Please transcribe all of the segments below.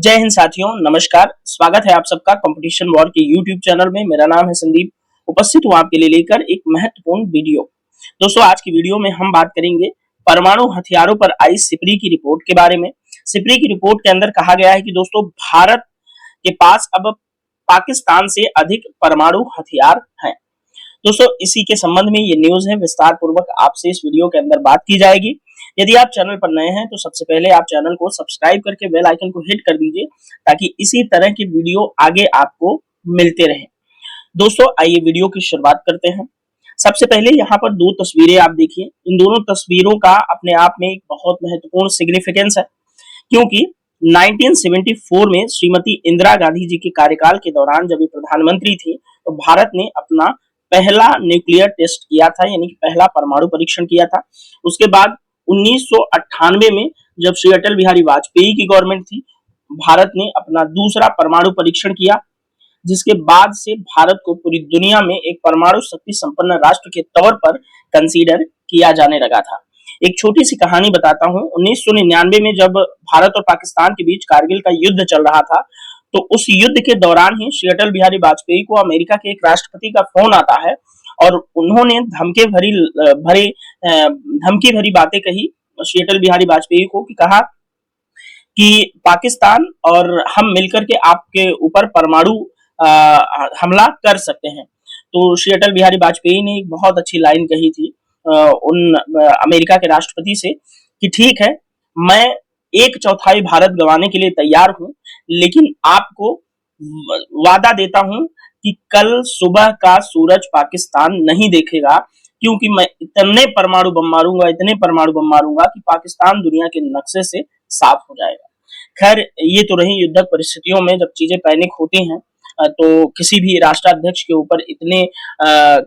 जय हिंद साथियों, नमस्कार। स्वागत है आप सबका कंपटीशन वॉर के यूट्यूब चैनल में। मेरा नाम है संदीप। उपस्थित हूं आपके लिए लेकर एक महत्वपूर्ण वीडियो। दोस्तों, आज की वीडियो में हम बात करेंगे परमाणु हथियारों पर आई सिपरी की रिपोर्ट के बारे में। सिपरी की रिपोर्ट के अंदर कहा गया है कि दोस्तों, भारत के पास अब पाकिस्तान से अधिक परमाणु हथियार हैं। दोस्तों, इसी के संबंध में ये न्यूज है, विस्तार पूर्वक आपसे इस वीडियो के अंदर बात की जाएगी। यदि आप चैनल पर नए हैं तो सबसे पहले आप चैनल को सब्सक्राइब करके बेल आइकन को हिट कर दीजिए ताकि इसी तरह की वीडियो आगे आपको मिलते रहे। दोस्तों, आइए वीडियो की शुरुआत करते हैं। सबसे पहले यहाँ पर दो तस्वीरें आप देखिए। इन दोनों तस्वीरों का अपने आप में एक बहुत महत्वपूर्ण सिग्निफिकेंस है, क्योंकि 1974 में श्रीमती इंदिरा गांधी जी के कार्यकाल के दौरान जब ये प्रधानमंत्री थी तो भारत ने अपना पहला न्यूक्लियर टेस्ट किया था, यानी कि पहला परमाणु परीक्षण किया था। उसके बाद 1998 में जब श्री अटल बिहारी वाजपेयी की गवर्नमेंट थी, भारत ने अपना दूसरा परमाणु परीक्षण किया, जिसके बाद से भारत को पूरी दुनिया में एक परमाणु शक्ति संपन्न राष्ट्र के तौर पर कंसीडर किया जाने लगा था। एक छोटी सी कहानी बताता हूं। 1999 में जब भारत और पाकिस्तान के बीच कारगिल का युद्ध चल रहा था, तो उस युद्ध के दौरान ही श्री अटल बिहारी वाजपेयी को अमेरिका के एक राष्ट्रपति का फोन आता है और उन्होंने धमकी भरी बातें कही श्री अटल बिहारी वाजपेयी को, कि कहा कि पाकिस्तान और हम मिलकर के आपके ऊपर परमाणु हमला कर सकते हैं। तो श्री अटल बिहारी वाजपेयी ने एक बहुत अच्छी लाइन कही थी उन अमेरिका के राष्ट्रपति से कि ठीक है, मैं 1/4 भारत गंवाने के लिए तैयार हूं, लेकिन आपको वादा देता हूं कि कल सुबह का सूरज पाकिस्तान नहीं देखेगा, क्योंकि मैं इतने परमाणु बम मारूंगा कि पाकिस्तान दुनिया के नक्शे से साफ हो जाएगा। खैर, ये तो रही युद्धक परिस्थितियों में जब चीजें पैनिक होती हैं, तो किसी भी राष्ट्राध्यक्ष के ऊपर इतने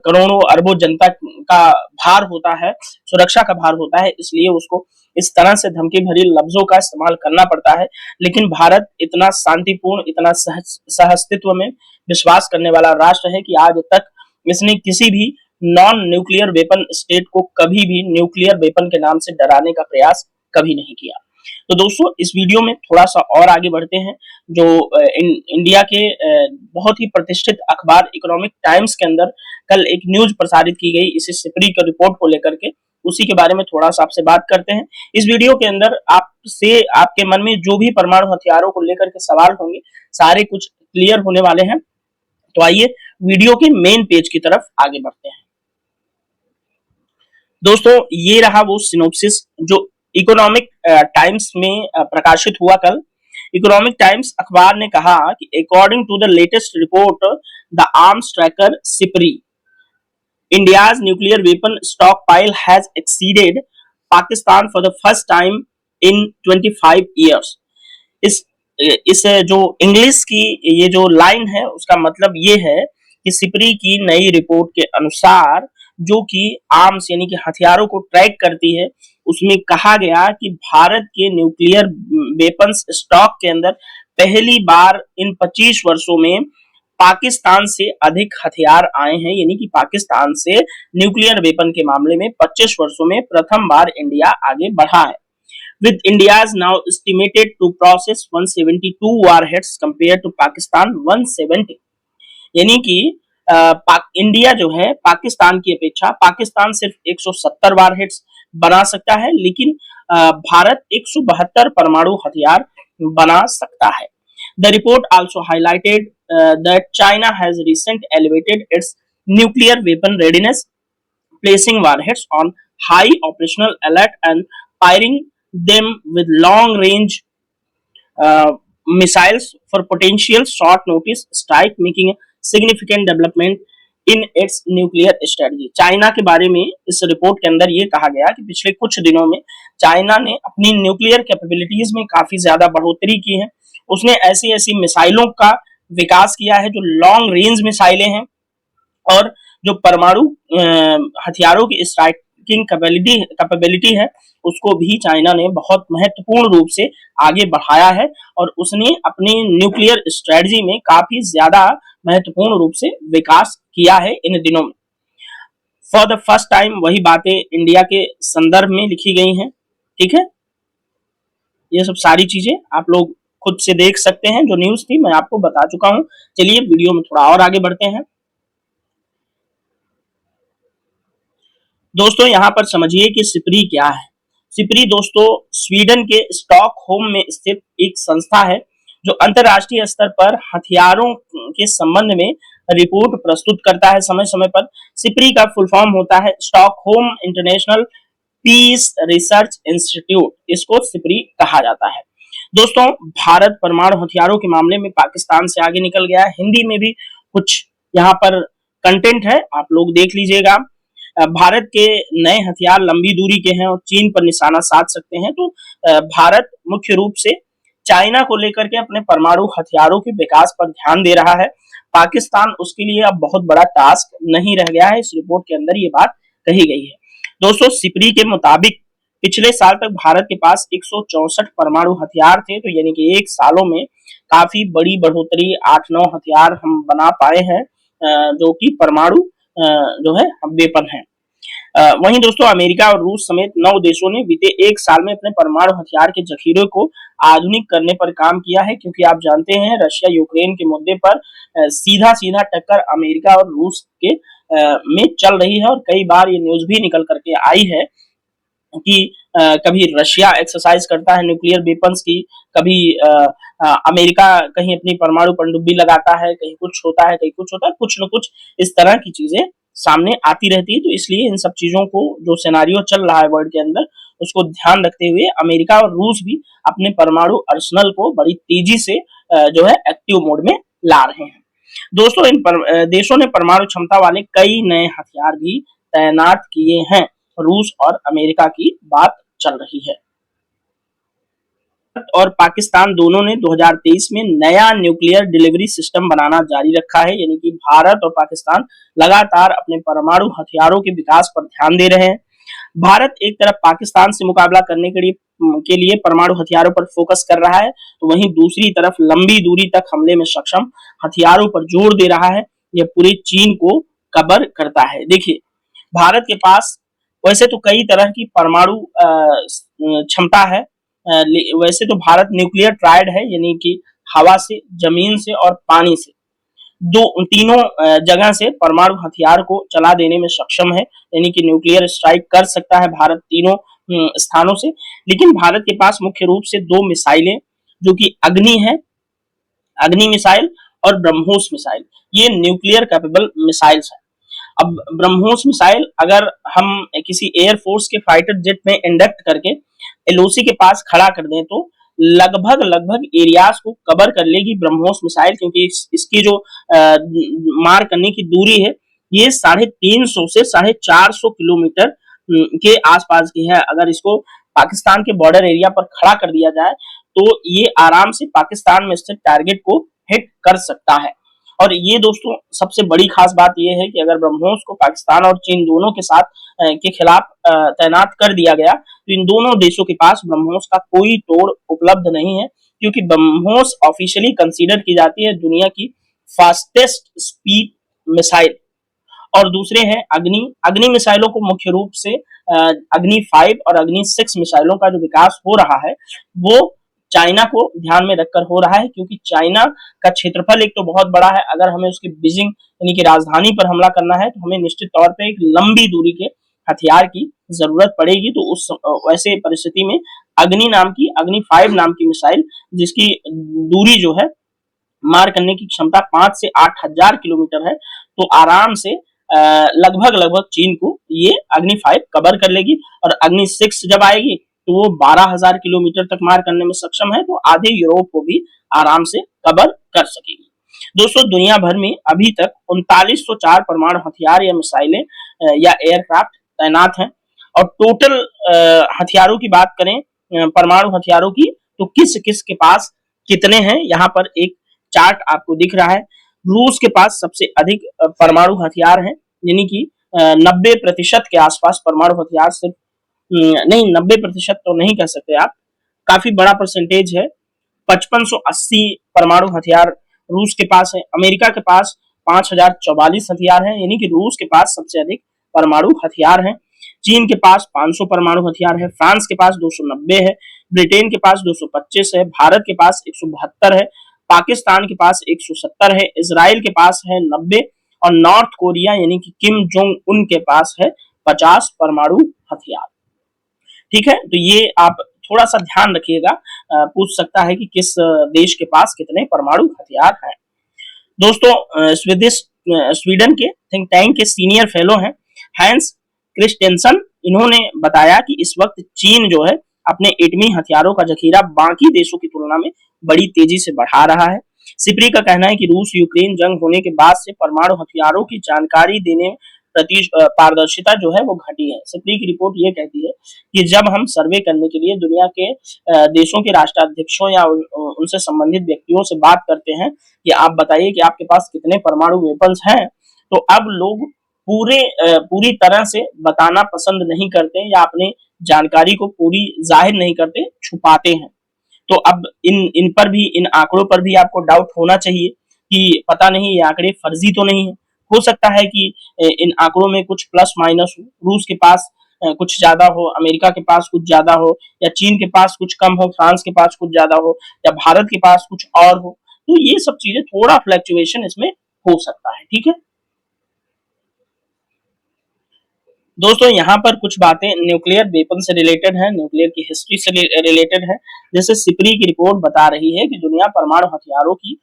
करोड़ों अरबों जनता का भार होता है, सुरक्षा का भार होता है, इसलिए उसको इस तरह से धमकी भरी लफ्जों का इस्तेमाल करना पड़ता है। लेकिन भारत इतना शांतिपूर्ण, इतना सहअस्तित्व में विश्वास करने वाला राष्ट्र है कि आज तक इसने किसी भी नॉन न्यूक्लियर वेपन स्टेट को कभी भी न्यूक्लियर वेपन के नाम से डराने का प्रयास कभी नहीं किया। तो दोस्तों, इस वीडियो में थोड़ा सा और आगे बढ़ते हैं। जो इंडिया के बहुत ही प्रतिष्ठित अखबार इकोनॉमिक टाइम्स के अंदर कल एक न्यूज प्रसारित की गई इसी सिपरी की रिपोर्ट को लेकर के, उसी के बारे में थोड़ा सा आपसे बात करते हैं। इस वीडियो के अंदर आपके मन में जो भी परमाणु हथियारों को लेकर के सवाल होंगे, सारे कुछ क्लियर होने वाले हैं। तो आइए वीडियो के मेन पेज की तरफ आगे बढ़ते हैं। दोस्तों, ये रहा वो सिनोप्सिस जो इकोनॉमिक टाइम्स में प्रकाशित हुआ कल। इकोनॉमिक टाइम्स अखबार ने कहा कि according to the latest report, the arms tracker SIPRI, India's nuclear weapon stockpile has exceeded Pakistan for the first time in 25 years. इस जो इंग्लिश की ये जो लाइन है, उसका मतलब ये है कि सिपरी की नई रिपोर्ट के अनुसार, जो कि आर्म्स यानी कि हथियारों को ट्रैक करती है, उसमें कहा गया कि भारत के न्यूक्लियर वेपन्स स्टॉक के अंदर पहली बार इन 25 वर्षों में पाकिस्तान से अधिक हथियार आए हैं। यानी कि पाकिस्तान से न्यूक्लियर वेपन के मामले में 25 वर्षों में प्रथम बार इंडिया आगे बढ़ा है। With India's now estimated to process 172 warheads compared to Pakistan 170, यानी कि इंडिया जो है पाकिस्तान की अपेक्षा, पाकिस्तान सिर्फ 170 वारहेड्स बना सकता है, लेकिन भारत 172 परमाणु हथियार बना सकता है। The report also highlighted that China has recently elevated its nuclear weapon readiness, placing warheads on high operational alert and firing them with long-range missiles for potential short notice strike, making a significant development in its nuclear strategy. China के बारे में इस report के अंदर ये कहा गया कि पिछले कुछ दिनों में चाइना ने अपनी न्यूक्लियर कैपेबिलिटीज में काफी ज्यादा बढ़ोतरी की है। उसने ऐसी ऐसी मिसाइलों का विकास किया है जो लॉन्ग रेंज मिसाइलें हैं, और जो परमाणु हथियारों की स्ट्राइकिंग कैपेबिलिटी है, उसको भी चाइना ने बहुत महत्वपूर्ण रूप से आगे बढ़ाया है, और उसने अपनी न्यूक्लियर स्ट्रेटजी में काफी ज्यादा महत्वपूर्ण रूप से विकास किया है इन दिनों में। फॉर द फर्स्ट टाइम वही बातें इंडिया के संदर्भ में लिखी गई हैं। ठीक है, ये सब सारी चीजें आप लोग खुद से देख सकते हैं। जो न्यूज थी मैं आपको बता चुका हूं। चलिए वीडियो में थोड़ा और आगे बढ़ते हैं। दोस्तों यहाँ पर समझिए कि सिपरी क्या है। सिपरी दोस्तों स्वीडन के स्टॉकहोम में स्थित एक संस्था है जो अंतरराष्ट्रीय स्तर पर हथियारों के संबंध में रिपोर्ट प्रस्तुत करता है समय समय पर। सिपरी का फुल फॉर्म होता है Stockholm international peace research institute, इसको सिपरी कहा जाता है। दोस्तों भारत परमाणु हथियारों के मामले में पाकिस्तान से आगे निकल गया है। हिंदी में भी कुछ यहाँ पर कंटेंट है, आप लोग देख लीजिएगा। भारत के नए हथियार लंबी दूरी के हैं और चीन पर निशाना साध सकते हैं। तो भारत मुख्य रूप से चाइना को लेकर के अपने परमाणु हथियारों के विकास पर ध्यान दे रहा है। पाकिस्तान उसके लिए अब बहुत बड़ा टास्क नहीं रह गया है, इस रिपोर्ट के अंदर ये बात कही गई है। दोस्तों सिपरी के मुताबिक पिछले साल तक भारत के पास 164 परमाणु हथियार थे, तो यानी कि एक सालों में काफी बड़ी बढ़ोतरी 8-9 हथियार हम बना पाए हैं जो कि परमाणु जो है वेपन है। वहीं दोस्तों अमेरिका और रूस समेत 9 देशों ने बीते एक साल में अपने परमाणु हथियार के जखीरे को आधुनिक करने पर काम किया है, क्योंकि आप जानते हैं रशिया यूक्रेन के मुद्दे पर सीधा सीधा टक्कर अमेरिका और रूस के में चल रही है। और कई बार ये न्यूज भी निकल करके आई है कि कभी रशिया एक्सरसाइज करता है न्यूक्लियर वेपन्स की, कभी अमेरिका कहीं अपनी परमाणु पनडुब्बी लगाता है, कहीं कुछ होता है, कहीं कुछ होता है, कुछ न कुछ इस तरह की चीजें सामने आती रहती है। तो इसलिए इन सब चीजों को जो सिनेरियो चल रहा है वर्ल्ड के अंदर उसको ध्यान रखते हुए अमेरिका और रूस भी अपने परमाणु अर्सनल को बड़ी तेजी से जो है एक्टिव मोड में ला रहे हैं। दोस्तों इन देशों ने परमाणु क्षमता वाले कई नए हथियार भी तैनात किए हैं। रूस और अमेरिका की बात चल रही है। और पाकिस्तान दोनों ने 2023 में नया न्यूक्लियर डिलीवरी सिस्टम बनाना जारी रखा है, यानी कि भारत और पाकिस्तान लगातार अपने परमाणु हथियारों के विकास पर ध्यान दे रहे हैं। भारत एक तरफ पाकिस्तान से मुकाबला करने के लिए परमाणु हथियारों पर फोकस कर रहा है, तो वहीं दूसरी तरफ लंबी दूरी तक हमले में सक्षम हथियारों पर जोर दे रहा है। यह पूरी चीन को कवर करता है। देखिए भारत के पास वैसे तो कई तरह की परमाणु क्षमता है, वैसे तो भारत न्यूक्लियर ट्रायड है, यानी कि हवा से, जमीन से और पानी से, तीनों जगह से परमाणु हथियार को चला देने में सक्षम है, यानी कि न्यूक्लियर स्ट्राइक कर सकता है भारत तीनों स्थानों से। लेकिन भारत के पास मुख्य रूप से 2 मिसाइलें जो कि अग्नि है, अग्नि मिसाइल और ब्रह्मोस मिसाइल, ये न्यूक्लियर कैपेबल मिसाइल्स है। अब ब्रह्मोस मिसाइल अगर हम किसी एयरफोर्स के फाइटर जेट में इंडक्ट करके एलओसी के पास खड़ा कर दें तो लगभग एरियाज को कवर कर लेगी ब्रह्मोस मिसाइल, क्योंकि इसकी जो मार करने की दूरी है ये 350 से 450 किलोमीटर के आसपास की है। अगर इसको पाकिस्तान के बॉर्डर एरिया पर खड़ा कर दिया जाए तो ये आराम से पाकिस्तान में स्थित टारगेट को हिट कर सकता है। और ये दोस्तों सबसे बड़ी खास बात यह है कि अगर ब्रह्मोस को पाकिस्तान और चीन दोनों के साथ के खिलाफ तैनात कर दिया गया तो इन दोनों देशों के पास ब्रह्मोस का कोई तोड़ उपलब्ध नहीं है, क्योंकि ब्रह्मोस ऑफिशियली कंसीडर की जाती है दुनिया की फास्टेस्ट स्पीड मिसाइल। और दूसरे हैं अग्नि मिसाइलों को मुख्य रूप से अग्नि 5 और अग्नि 6 मिसाइलों का जो विकास हो रहा है वो चाइना को ध्यान में रखकर हो रहा है, क्योंकि चाइना का क्षेत्रफल एक तो बहुत बड़ा है। अगर हमें उसकी बीजिंग यानी कि राजधानी पर हमला करना है तो हमें निश्चित तौर पे एक लंबी दूरी के हथियार की जरूरत पड़ेगी। तो उस वैसे परिस्थिति में अग्नि 5 नाम की मिसाइल, जिसकी दूरी जो है मार करने की क्षमता 5 से 8 हजार किलोमीटर है, तो आराम से लगभग चीन को ये अग्नि 5 कवर कर लेगी। और अग्नि 6 जब आएगी तो वो 12,000 किलोमीटर तक मार करने में सक्षम है, तो आधे यूरोप को भी आराम से कवर कर सकेगी। दोस्तों दुनिया भर में अभी तक 3904 परमाणु हथियार या मिसाइलें या एयरक्राफ्ट तैनात हैं। और टोटल हथियारों की बात करें, परमाणु हथियारों की, तो किस किस के पास कितने हैं, यहाँ पर एक चार्ट आपको दिख रहा है। रूस के पास सबसे अधिक परमाणु हथियार हैं, यानी कि 90% के आसपास परमाणु हथियार सिर्फ नहीं, 90% तो नहीं कह सकते आप, काफी बड़ा परसेंटेज है। 5580 परमाणु हथियार रूस के पास है। अमेरिका के पास 5044 हथियार हैं, यानी कि रूस के पास सबसे अधिक परमाणु हथियार हैं। चीन के पास 500 परमाणु हथियार है। फ्रांस के पास 290 है। ब्रिटेन के पास 225 है, भारत के पास 172 है, पाकिस्तान के पास 170 है, इसराइल के पास है 90 और नॉर्थ कोरिया यानी कि किम जोंग उन के पास है 50 परमाणु हथियार। ठीक है, तो ये आप थोड़ा सा ध्यान रखिएगा, पूछ सकता है कि किस देश के पास कितने परमाणु हथियार हैं। दोस्तों स्वीडन के थिंक टैंक के सीनियर फेलो हैं हैंस क्रिस्टेंसन, इन्होंने बताया कि इस वक्त चीन जो है अपने एटमी हथियारों का जखीरा बाकी देशों की तुलना में बड़ी तेजी से बढ़ा रहा है। सिप्री का कहना है कि रूस यूक्रेन जंग होने के बाद से परमाणु हथियारों की जानकारी देने प्रति पारदर्शिता जो है वो घटी है। सिप्री की रिपोर्ट ये कहती है कि जब हम सर्वे करने के लिए दुनिया के देशों के राष्ट्राध्यक्षों या उनसे संबंधित व्यक्तियों से बात करते हैं कि आप बताइए कि आपके पास कितने परमाणु वेपन्स हैं, तो अब लोग पूरी तरह से बताना पसंद नहीं करते या अपनी जानकारी को पूरी जाहिर नहीं करते, छुपाते हैं। तो अब इन पर भी, इन आंकड़ों पर भी आपको डाउट होना चाहिए कि पता नहीं ये आंकड़े फर्जी तो नहीं है। हो सकता है कि इन आंकड़ों में कुछ प्लस माइनस हो, रूस के पास कुछ ज्यादा हो, अमेरिका के पास कुछ ज्यादा हो, या चीन के पास कुछ कम हो, फ्रांस के पास कुछ ज्यादा हो, या भारत के पास कुछ और हो। तो ये सब चीजें थोड़ा फ्लक्चुएशन इसमें हो सकता है। ठीक है दोस्तों, यहाँ पर कुछ बातें न्यूक्लियर वेपन से रिलेटेड है, न्यूक्लियर की हिस्ट्री से रिलेटेड है। जैसे सिप्री की रिपोर्ट बता रही है कि दुनिया परमाणु हथियारों की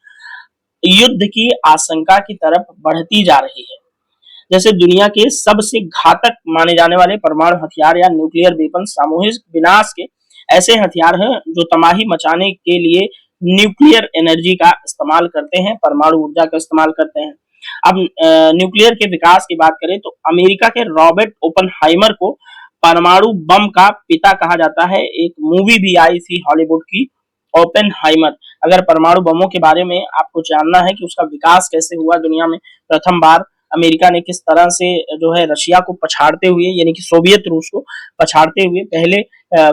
युद्ध की आशंका की तरफ बढ़ती जा रही है। जैसे दुनिया के सबसे घातक माने जाने वाले परमाणु हथियार या न्यूक्लियर वेपन सामूहिक विनाश के ऐसे हथियार हैं जो तबाही मचाने के लिए न्यूक्लियर एनर्जी का इस्तेमाल करते हैं, परमाणु ऊर्जा का इस्तेमाल करते हैं। अब न्यूक्लियर के विकास की बात करें तो अमेरिका के रॉबर्ट ओपनहाइमर को परमाणु बम का पिता कहा जाता है। एक मूवी भी आई थी हॉलीवुड की, ओपनहाइमर। अगर परमाणु बमों के बारे में आपको जानना है कि उसका विकास कैसे हुआ दुनिया में, प्रथम बार अमेरिका ने किस तरह से जो है रशिया को पछाड़ते हुए यानी कि सोवियत रूस को पछाड़ते हुए पहले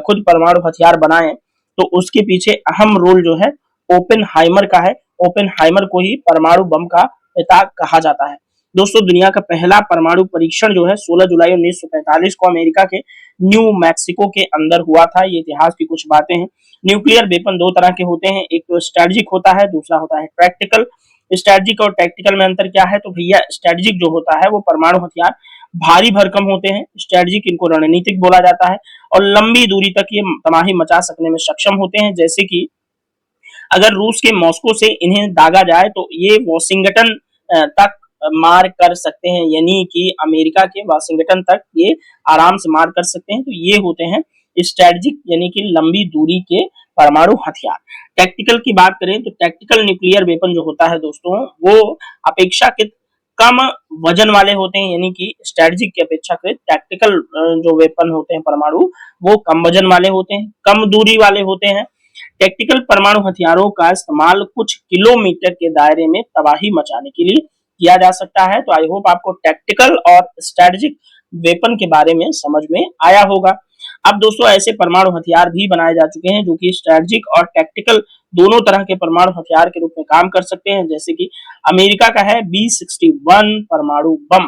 खुद परमाणु हथियार बनाए, तो उसके पीछे अहम रोल जो है ओपनहाइमर का है। ओपनहाइमर को ही परमाणु बम का पिता कहा जाता है। दोस्तों, दुनिया का पहला परमाणु परीक्षण जो है 16 जुलाई 1945 को अमेरिका के न्यू मैक्सिको के अंदर हुआ था। ये इतिहास की कुछ बातें हैं। न्यूक्लियर वेपन दो तरह के होते हैं, एक तो स्ट्रेटेजिक होता है, दूसरा होता है प्रैक्टिकल। स्ट्रेटेजिक और टैक्टिकल में अंतर क्या है? तो भैया स्ट्रेटेजिक जो होता है वो परमाणु हथियार भारी भरकम होते हैं, स्ट्रेटेजिक इनको रणनीतिक बोला जाता है, और लंबी दूरी तक ये तबाही मचा सकने में सक्षम होते हैं। जैसे कि अगर रूस के मॉस्को से इन्हें दागा जाए तो ये वॉशिंगटन तक मार कर सकते हैं, यानी कि अमेरिका के वॉशिंगटन तक ये आराम से मार कर सकते हैं। तो ये होते हैं स्ट्रेटेजिक यानी कि लंबी दूरी के परमाणु हथियार। टैक्टिकल की बात करें तो टैक्टिकल न्यूक्लियर वेपन जो होता है दोस्तों, वो अपेक्षाकृत कम वजन वाले होते हैं, यानी कि स्ट्रेटेजिक की अपेक्षाकृत टैक्टिकल जो वेपन होते हैं परमाणु, वो कम वजन वाले होते हैं, कम दूरी वाले होते हैं। टैक्टिकल परमाणु हथियारों का इस्तेमाल कुछ किलोमीटर के दायरे में तबाही मचाने के लिए किया जा सकता है। तो आई होप आपको टैक्टिकल और स्ट्रेटेजिक वेपन के बारे में समझ में आया होगा। अब दोस्तों, ऐसे परमाणु हथियार भी बनाए जा चुके हैं जो कि स्ट्रेटेजिक और टैक्टिकल दोनों तरह के परमाणु हथियार के रूप में काम कर सकते हैं। जैसे कि अमेरिका का है B-61 परमाणु बम।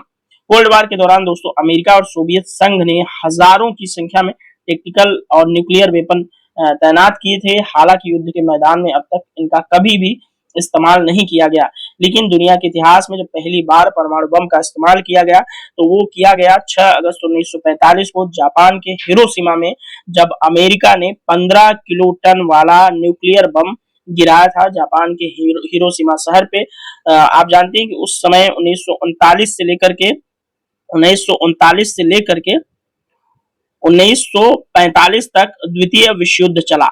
कोल्ड वार के दौरान दोस्तों अमेरिका और सोवियत संघ ने हजारों की संख्या में टैक्टिकल और न्यूक्लियर वेपन तैनात किए थे। हालांकि युद्ध के मैदान में अब तक इनका कभी भी इस्तेमाल नहीं किया गया, लेकिन दुनिया के इतिहास में जब पहली बार परमाणु बम का इस्तेमाल किया गया तो वो किया गया 6 अगस्त 1945 को जापान के हिरोशिमा में, जब अमेरिका ने 15 किलोटन वाला न्यूक्लियर बम गिराया था जापान के हिरोशिमा शहर पे। आप जानते हैं कि उस समय 1939 से लेकर के 1945 तक द्वितीय विश्व युद्ध चला।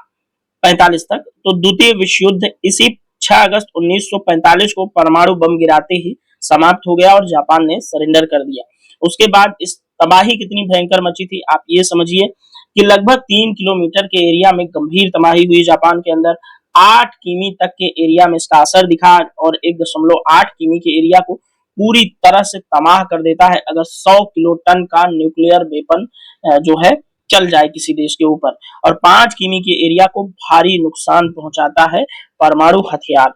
45 तक तो द्वितीय विश्व युद्ध इसी 6 अगस्त 1945 को परमाणु बम गिराते ही समाप्त हो गया और जापान ने सरेंडर कर दिया। उसके बाद इस तबाही कितनी भयंकर मची थी आप ये समझिए कि लगभग 3 किलोमीटर के एरिया में गंभीर तबाही हुई जापान के अंदर। 8 किमी तक के एरिया में इसका असर दिखा और 1.8 किमी के एरिया को पूरी तरह से तबाह कर देता है अगर 100 किलो टन का न्यूक्लियर वेपन जो है चल जाए किसी देश के ऊपर, और 5 किमी के एरिया को भारी नुकसान पहुंचाता है परमाणु हथियार।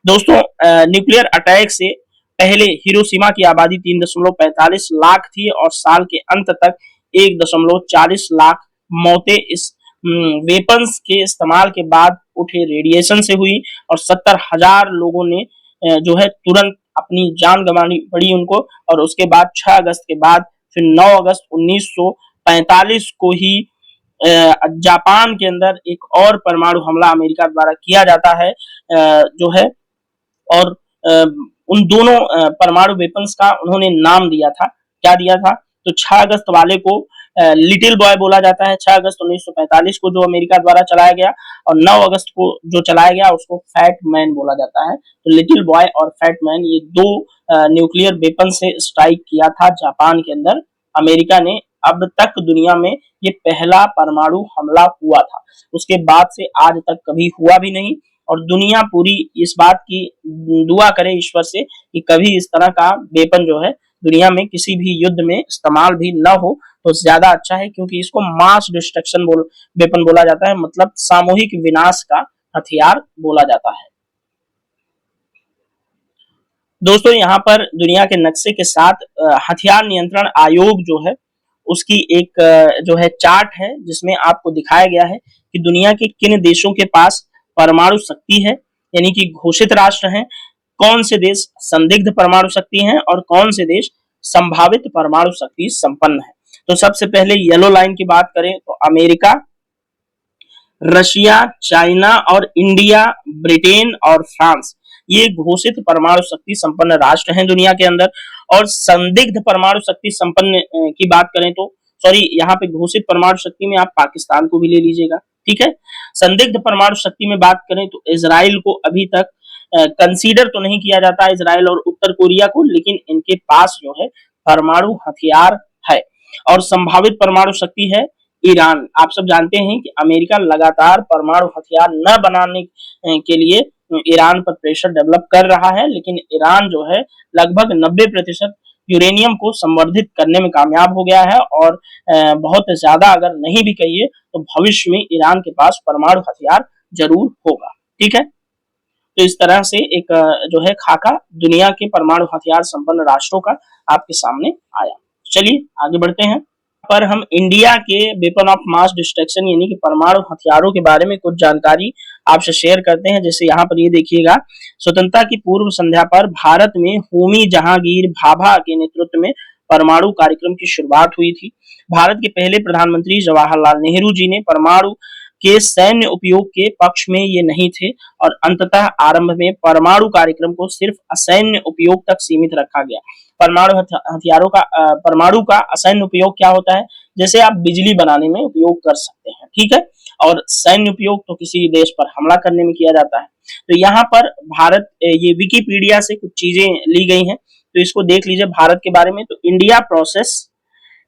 दोस्तों, न्यूक्लियर अटैक से पहले हिरोशिमा की आबादी 3.45 लाख थी और साल के अंत तक 1.40 लाख मौतें इस वेपन्स के इस्तेमाल के बाद उठे रेडिएशन से हुई और 70,000 लोगों ने जो है तुरंत अपनी जान गंवानी पड़ी उनको। और उसके बाद 6 अगस्त के बाद फिर 9 अगस्त 1945 को ही जापान के अंदर एक और परमाणु हमला अमेरिका द्वारा किया जाता है, जो है। और उन दोनों परमाणु वेपन्स का उन्होंने नाम दिया था, क्या दिया था? तो 6 अगस्त वाले को लिटिल बॉय बोला जाता है, 6 अगस्त 1945 को जो अमेरिका द्वारा चलाया गया, और 9 अगस्त को जो चलाया गया उसको फैट मैन बोला जाता है। तो लिटिल बॉय और फैट मैन, ये दो न्यूक्लियर वेपन से स्ट्राइक किया था जापान के अंदर अमेरिका ने। अब तक दुनिया में ये पहला परमाणु हमला हुआ था, उसके बाद से आज तक कभी हुआ भी नहीं। और दुनिया पूरी इस बात की दुआ करे ईश्वर से कि कभी इस तरह का वेपन जो है दुनिया में किसी भी युद्ध में इस्तेमाल भी न हो, तो ज्यादा अच्छा है, क्योंकि इसको मास डिस्ट्रक्शन वेपन बोला जाता है, मतलब सामूहिक विनाश का हथियार बोला जाता है। दोस्तों, यहाँ पर दुनिया के नक्शे के साथ हथियार नियंत्रण आयोग जो है उसकी एक जो है चार्ट है, जिसमें आपको दिखाया गया है कि दुनिया के किन देशों के पास परमाणु शक्ति है, यानी कि घोषित राष्ट्र हैं, कौन से देश संदिग्ध परमाणु शक्ति हैं और कौन से देश संभावित परमाणु शक्ति संपन्न है। तो सबसे पहले येलो लाइन की बात करें तो अमेरिका, रशिया, चाइना और इंडिया, ब्रिटेन और फ्रांस, ये घोषित परमाणु शक्ति संपन्न राष्ट्र हैं दुनिया के अंदर। और संदिग्ध परमाणु शक्ति संपन्न की बात करें तो, सॉरी, यहाँ पे घोषित परमाणु शक्ति में आप पाकिस्तान को भी ले लीजिएगा, ठीक है। संदिग्ध परमाणु शक्ति में बात करें तो इजराइल को अभी तक कंसीडर तो नहीं किया जाता, इजराइल और उत्तर कोरिया को, लेकिन इनके पास जो है परमाणु हथियार है। और संभावित परमाणु शक्ति है ईरान। आप सब जानते हैं कि अमेरिका लगातार परमाणु हथियार न बनाने के लिए ईरान पर प्रेशर डेवलप कर रहा है, लेकिन ईरान जो है लगभग 90% यूरेनियम को संवर्धित करने में कामयाब हो गया है। और बहुत ज्यादा अगर नहीं भी कहिए तो भविष्य में ईरान के पास परमाणु हथियार जरूर होगा, ठीक है। तो इस तरह से एक जो है खाका दुनिया के परमाणु हथियार संपन्न राष्ट्रों का आपके सामने आया। चलिए आगे बढ़ते हैं। पर हम इंडिया के वेपन ऑफ मास डिस्ट्रक्शन यानी कि परमाणु हथियारों के बारे में कुछ जानकारी आपसे शेयर करते हैं। जैसे यहाँ पर ये देखिएगा, स्वतंत्रता की पूर्व संध्या पर भारत में होमी जहांगीर भाभा के नेतृत्व में परमाणु कार्यक्रम की शुरुआत हुई थी। भारत के पहले प्रधानमंत्री जवाहरलाल नेहरू जी ने परमाणु के सैन्य उपयोग के पक्ष में ये नहीं थे, और अंततः आरंभ में परमाणु कार्यक्रम को सिर्फ असैन्य उपयोग तक सीमित रखा गया। परमाणु का असैन्य उपयोग क्या होता है? जैसे आप बिजली बनाने में उपयोग कर सकते हैं, ठीक है, और सैन्य उपयोग तो किसी देश पर हमला करने में किया जाता है। तो यहाँ पर भारत, ये विकिपीडिया से कुछ चीजें ली गई हैं, तो इसको देख लीजिए भारत के बारे में। तो India process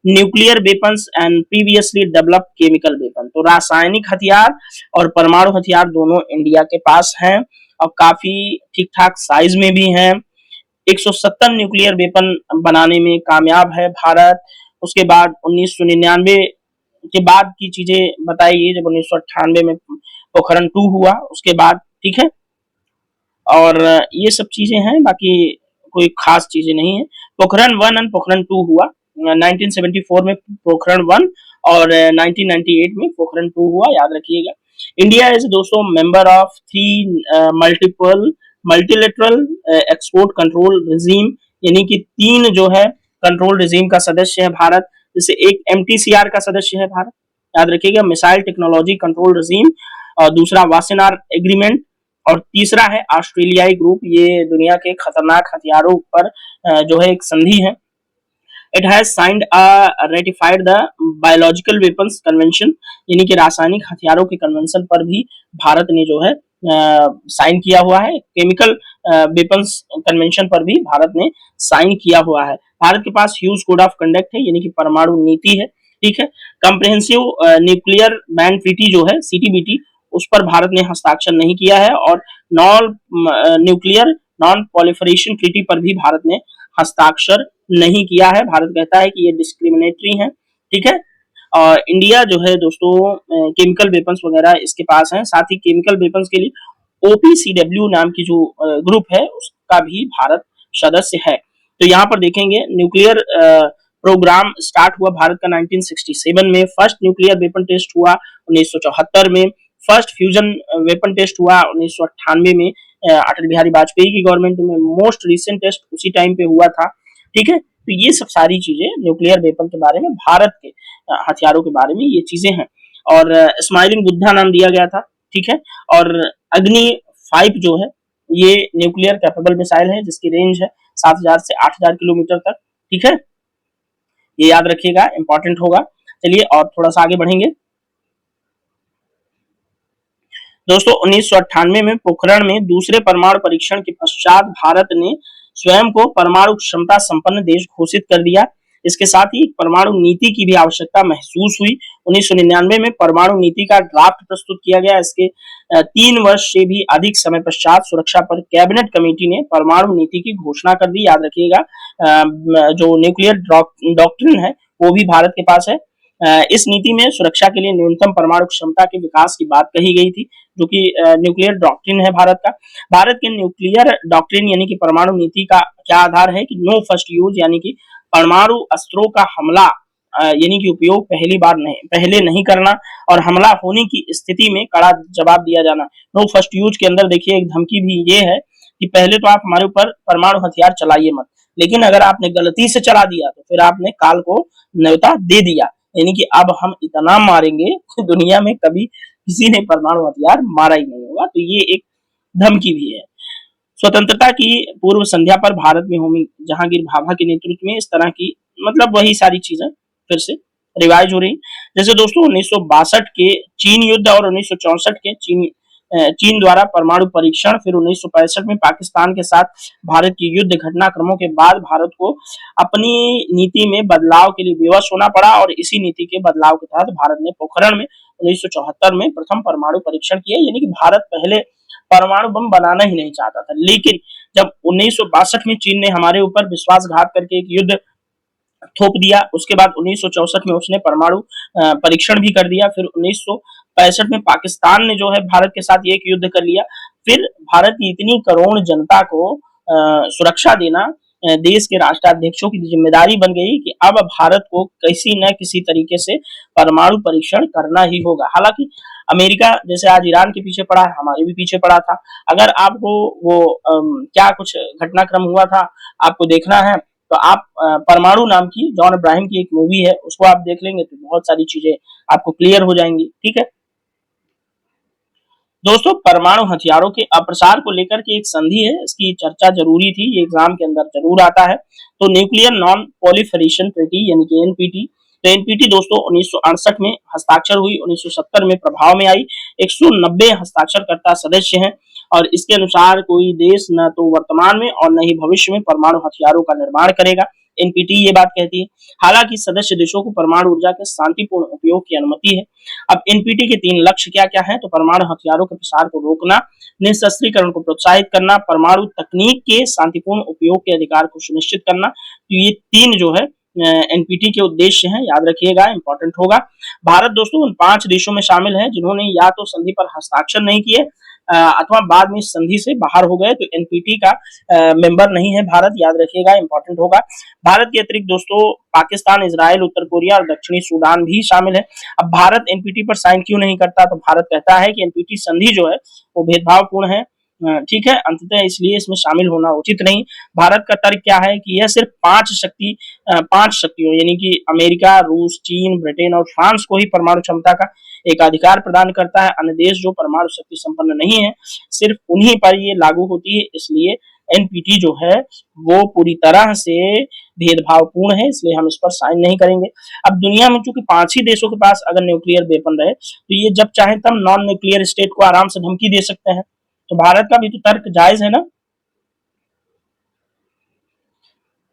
nuclear weapons and previously developed chemical weapon, तो रासायनिक हथियार और परमाणु हथियार दोनों इंडिया के पास हैं और काफी ठीक ठाक साइज में भी हैं। 170 न्यूक्लियर वेपन बनाने में कामयाब है भारत। उसके बाद 1999 के बाद की चीजें बताइए, जब 1998 में पोखरण 2 हुआ उसके बाद, ठीक है। और ये सब चीजें हैं, बाकी कोई खास चीजें नहीं है। पोखरण 1 और पोखरण 2 हुआ 1974 में पोखरण 1 और 1998 में पोखरण 2 हुआ, याद रखिएगा। इंडिया इज दोस्तों member of 3 multilateral export control regime, यानी कि 3 जो है कंट्रोल रिजीम का सदस्य है भारत। जैसे एक MTCR का सदस्य है भारत, याद रखिएगा, मिसाइल टेक्नोलॉजी कंट्रोल रिजीम, और दूसरा वासेनार एग्रीमेंट, और तीसरा है ऑस्ट्रेलियाई ग्रुप। ये दुनिया के खतरनाक हथियारों पर जो है एक संधि है। It has signed ratified the biological weapons convention, यानी कि रासायनिक हथियारों के कन्वेंशन पर भी भारत ने जो है साइन किया हुआ है। केमिकल वेपन्स कन्वेंशन पर भी भारत ने साइन किया हुआ है। भारत के पास ह्यूज कोड ऑफ कंडक्ट है, यानी कि परमाणु नीति है, ठीक है। कंप्रिहेंसिव न्यूक्लियर बैन ट्रीटी जो है CTBT, उस पर भारत ने हस्ताक्षर नहीं किया है। और न्यूक्लियर नॉन प्रोलिफरेशन ट्रीटी पर भी भारत ने हस्ताक्षर नहीं किया है। भारत कहता है कि ये डिस्क्रिमिनेटरी है, ठीक है। और इंडिया जो है दोस्तों केमिकल वेपन्स वगैरह इसके पास है। साथ ही केमिकल वेपन्स के लिए OPCW नाम की जो ग्रुप है उसका भी भारत सदस्य है। तो यहाँ पर देखेंगे न्यूक्लियर प्रोग्राम स्टार्ट हुआ भारत का 1967 में, फर्स्ट न्यूक्लियर वेपन टेस्ट हुआ 1974 में, फर्स्ट फ्यूजन वेपन टेस्ट हुआ 1998 में अटल बिहारी वाजपेयी की गवर्नमेंट में, मोस्ट रिसेंट टेस्ट उसी टाइम पे हुआ था। ठीक है, तो ये सब सारी चीजें न्यूक्लियर वेपन के बारे में, भारत के हथियारों के बारे में ये चीजें हैं। और स्माइलिंग बुद्धा नाम दिया गया था। ठीक है, और अग्नि 5 जो है ये न्यूक्लियर कैपेबल मिसाइल है जिसकी रेंज है 7000 से 8000 किलोमीटर तक। ठीक है, ये याद रखिएगा, इंपॉर्टेंट होगा। चलिए और थोड़ा सा आगे बढ़ेंगे। दोस्तों 1998 में पोखरण में दूसरे परमाणु परीक्षण के पश्चात भारत ने स्वयं को परमाणु क्षमता संपन्न देश घोषित कर दिया। इसके साथ ही परमाणु नीति की भी आवश्यकता महसूस हुई। 1999 में परमाणु नीति का ड्राफ्ट प्रस्तुत किया गया। इसके 3 वर्ष से भी अधिक समय पश्चात सुरक्षा पर कैबिनेट कमेटी ने परमाणु नीति की घोषणा कर दी। याद रखिएगा, जो न्यूक्लियर डॉक्ट्रिन है वो भी भारत के पास है। इस नीति में सुरक्षा के लिए न्यूनतम परमाणु क्षमता के विकास की बात कही गई थी, जो कि न्यूक्लियर डॉक्ट्रिन है भारत का। भारत के न्यूक्लियर डॉक्ट्रिन यानी कि परमाणु नीति का क्या आधार है कि नो फर्स्ट यूज, यानी कि परमाणु अस्त्रों का हमला यानी कि उपयोग पहले नहीं करना, और हमला होने की स्थिति में कड़ा जवाब दिया जाना। नो फर्स्ट यूज के अंदर देखिए एक धमकी भी ये है कि पहले तो आप हमारे ऊपर परमाणु हथियार चलाइए मत, लेकिन अगर आपने गलती से चला दिया तो फिर आपने काल को न्योता दे दिया, यानी कि अब हम इतना मारेंगे कि दुनिया में कभी किसी ने परमाणु हथियार मारा ही नहीं होगा। तो ये एक धमकी भी है। स्वतंत्रता की पूर्व संध्या पर भारत में होमी जहांगीर भाभा के नेतृत्व में इस तरह की मतलब वही सारी चीजें फिर से रिवाइज हो रही। जैसे दोस्तों 1962 के चीन युद्ध और 1964 के चीन द्वारा परमाणु परीक्षण, फिर 1965 में पाकिस्तान के साथ भारत की युद्ध घटनाक्रमों के बाद भारत को अपनी नीति में बदलाव के लिए विवश होना पड़ा, और इसी नीति के बदलाव के तहत भारत ने पोखरण में 1974 में प्रथम परमाणु परीक्षण किया। यानी कि भारत पहले परमाणु बम बनाना ही नहीं चाहता था, लेकिन जब 1962 में चीन ने हमारे ऊपर विश्वासघात करके एक युद्ध थोप दिया, उसके बाद 1964 में उसने परमाणु परीक्षण भी कर दिया, फिर 1965 में पाकिस्तान ने जो है भारत के साथ एक युद्ध कर लिया। फिर भारत की इतनी करोड़ जनता को सुरक्षा देना देश के राष्ट्राध्यक्षों की जिम्मेदारी बन गई कि अब भारत को किसी न किसी तरीके से परमाणु परीक्षण करना ही होगा। हालांकि अमेरिका जैसे आज ईरान के पीछे पड़ा है, हमारे भी पीछे पड़ा था। अगर आपको वो क्या कुछ घटनाक्रम हुआ था आपको देखना है तो आप परमाणु नाम की जॉन अब्राहम की एक मूवी है, उसको आप देख लेंगे तो बहुत सारी चीजें आपको क्लियर हो जाएंगी। ठीक है दोस्तों, परमाणु हथियारों के अप्रसार को लेकर के एक संधि है, इसकी चर्चा जरूरी थी, ये एग्जाम के अंदर जरूर आता है। तो न्यूक्लियर नॉन प्रोलिफरेशन ट्रीटी यानी कि एनपीटी। तो एनपीटी दोस्तों 1968 में हस्ताक्षर हुई, 1970 में प्रभाव में आई। 190 हस्ताक्षरकर्ता सदस्य हैं, और इसके अनुसार कोई देश न तो वर्तमान में और न ही भविष्य में परमाणु हथियारों का निर्माण करेगा। एनपीटी ये बात कहती है। हालांकि सदस्य देशों को परमाणु ऊर्जा के शांतिपूर्ण उपयोग की अनुमति है। अब एनपीटी के 3 लक्ष्य क्या क्या है, तो परमाणु हथियारों के प्रसार को रोकना, निशस्त्रीकरण को प्रोत्साहित करना, परमाणु तकनीक के शांतिपूर्ण उपयोग के अधिकार को सुनिश्चित करना। तो ये 3 जो है एनपीटी के उद्देश्य हैं, याद रखिएगा, इंपॉर्टेंट होगा। भारत दोस्तों उन 5 देशों में शामिल है जिन्होंने या तो संधि पर हस्ताक्षर नहीं किए अथवा बाद में संधि से बाहर हो गए, तो एनपीटी का मेंबर नहीं है भारत, याद रखिएगा, इंपॉर्टेंट होगा। भारत के अतिरिक्त दोस्तों पाकिस्तान, इजराइल, उत्तर कोरिया और दक्षिणी सूडान भी शामिल है। अब भारत एनपीटी पर साइन क्यों नहीं करता, तो भारत कहता है कि एनपीटी संधि जो है वो भेदभावपूर्ण है। ठीक है, अंततः इसलिए इसमें शामिल होना उचित नहीं। भारत का तर्क क्या है कि यह सिर्फ 5 शक्तियों यानी कि अमेरिका, रूस, चीन, ब्रिटेन और फ्रांस को ही परमाणु क्षमता का एक अधिकार प्रदान करता है। अन्य देश जो परमाणु शक्ति संपन्न नहीं है सिर्फ उन्हीं पर ये लागू होती है। इसलिए एनपीटी जो है वो पूरी तरह से भेदभावपूर्ण है, इसलिए हम इस पर साइन नहीं करेंगे। अब दुनिया में चूंकि 5 ही देशों के पास अगर न्यूक्लियर वेपन रहे तो ये जब चाहे तब नॉन न्यूक्लियर स्टेट को आराम से धमकी दे सकते हैं, तो भारत का भी तो तर्क जायज है ना।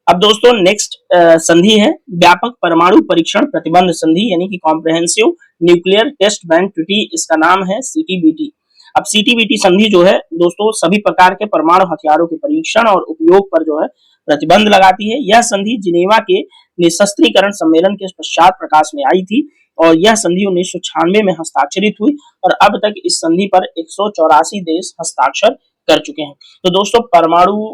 अब दोस्तों नेक्स्ट संधि है व्यापक परमाणु परीक्षण प्रतिबंध संधि यानी कि comprehensive nuclear test ban treaty, इसका नाम है सीटीबीटी। अब सीटीबीटी संधि जो है दोस्तों सभी प्रकार के परमाणु हथियारों के परीक्षण और उपयोग पर जो है प्रतिबंध लगाती है। यह संधि जिनेवा के निशस्त्रीकरण सम्मेलन के पश्चात प्रकाश में आई थी, और यह संधि 1996 में हस्ताक्षरित हुई, और अब तक इस संधि पर 184 देश हस्ताक्षर कर चुके हैं। तो दोस्तों परमाणु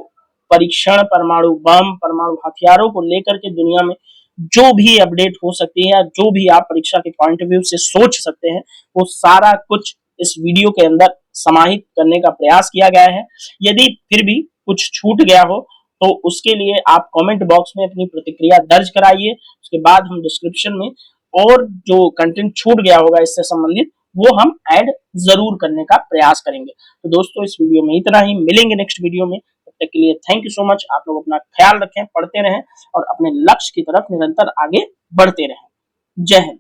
परीक्षण, परमाणु बम, परमाणु हथियारों को लेकर के दुनिया में जो भी अपडेट हो सकती है या जो भी आप परीक्षा के पॉइंट ऑफ व्यू से सोच सकते हैं, वो सारा कुछ इस वीडियो के अंदर समाहित करने का प्रयास किया गया है। यदि फिर भी कुछ छूट गया हो तो उसके लिए आप कमेंट बॉक्स में अपनी प्रतिक्रिया दर्ज कराइए। उसके बाद हम डिस्क्रिप्शन में और जो कंटेंट छूट गया होगा इससे संबंधित वो हम ऐड जरूर करने का प्रयास करेंगे। तो दोस्तों इस वीडियो में इतना ही, मिलेंगे नेक्स्ट वीडियो में। तब तक के लिए थैंक यू सो मच। आप लोग अपना ख्याल रखें, पढ़ते रहें और अपने लक्ष्य की तरफ निरंतर आगे बढ़ते रहें। जय हिंद।